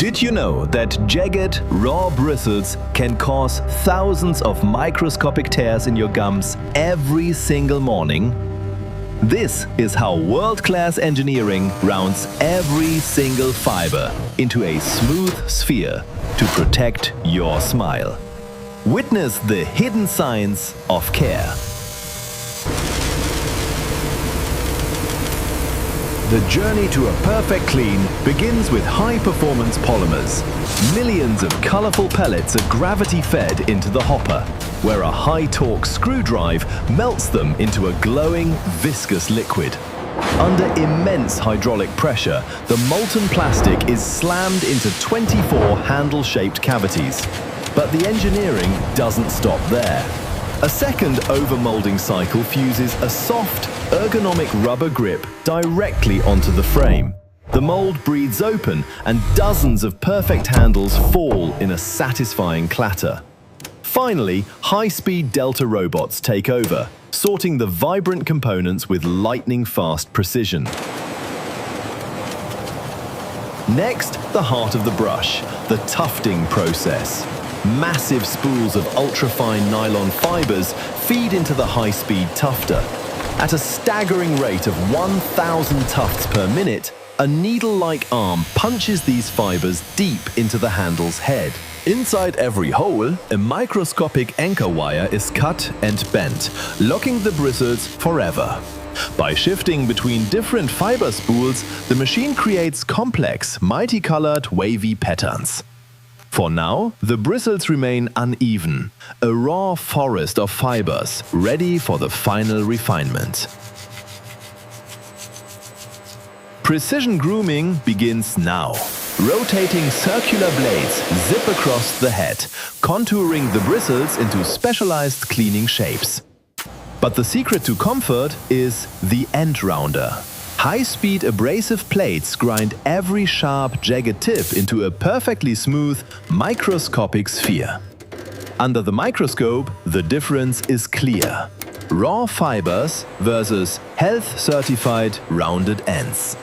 Did you know that jagged, raw bristles can cause thousands of microscopic tears in your gums every single morning? This is how world-class engineering rounds every single fiber into a smooth sphere to protect your smile. Witness the hidden science of care. The journey to a perfect clean begins with high-performance polymers. Millions of colorful pellets are gravity-fed into the hopper, where a high-torque screw drive melts them into a glowing, viscous liquid. Under immense hydraulic pressure, the molten plastic is slammed into 24 handle-shaped cavities. But the engineering doesn't stop there. A second overmolding cycle fuses a soft, ergonomic rubber grip directly onto the frame. The mold breathes open and dozens of perfect handles fall in a satisfying clatter. Finally, high-speed Delta robots take over, sorting the vibrant components with lightning-fast precision. Next, the heart of the brush, the tufting process. Massive spools of ultrafine nylon fibers feed into the high-speed tufter. At a staggering rate of 1,000 tufts per minute, a needle-like arm punches these fibers deep into the handle's head. Inside every hole, a microscopic anchor wire is cut and bent, locking the bristles forever. By shifting between different fiber spools, the machine creates complex, multicolored, wavy patterns. For now, the bristles remain uneven, a raw forest of fibers, ready for the final refinement. Precision grooming begins now. Rotating circular blades zip across the head, contouring the bristles into specialized cleaning shapes. But the secret to comfort is the end rounder. High-speed abrasive plates grind every sharp, jagged tip into a perfectly smooth, microscopic sphere. Under the microscope, the difference is clear. Raw fibers versus health-certified rounded ends.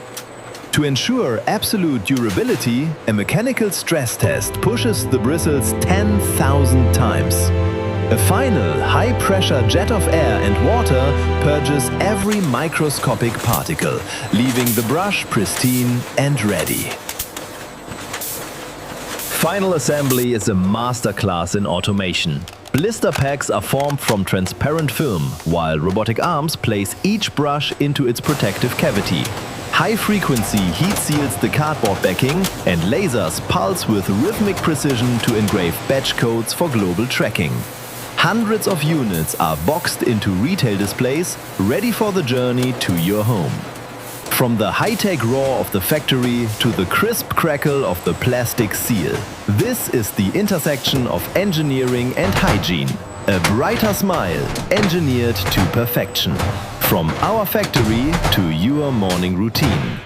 To ensure absolute durability, a mechanical stress test pushes the bristles 10,000 times. A final, high-pressure jet of air and water purges every microscopic particle, leaving the brush pristine and ready. Final assembly is a masterclass in automation. Blister packs are formed from transparent film, while robotic arms place each brush into its protective cavity. High-frequency heat seals the cardboard backing, and lasers pulse with rhythmic precision to engrave batch codes for global tracking. Hundreds of units are boxed into retail displays, ready for the journey to your home. From the high-tech roar of the factory to the crisp crackle of the plastic seal, this is the intersection of engineering and hygiene. A brighter smile, engineered to perfection. From our factory to your morning routine.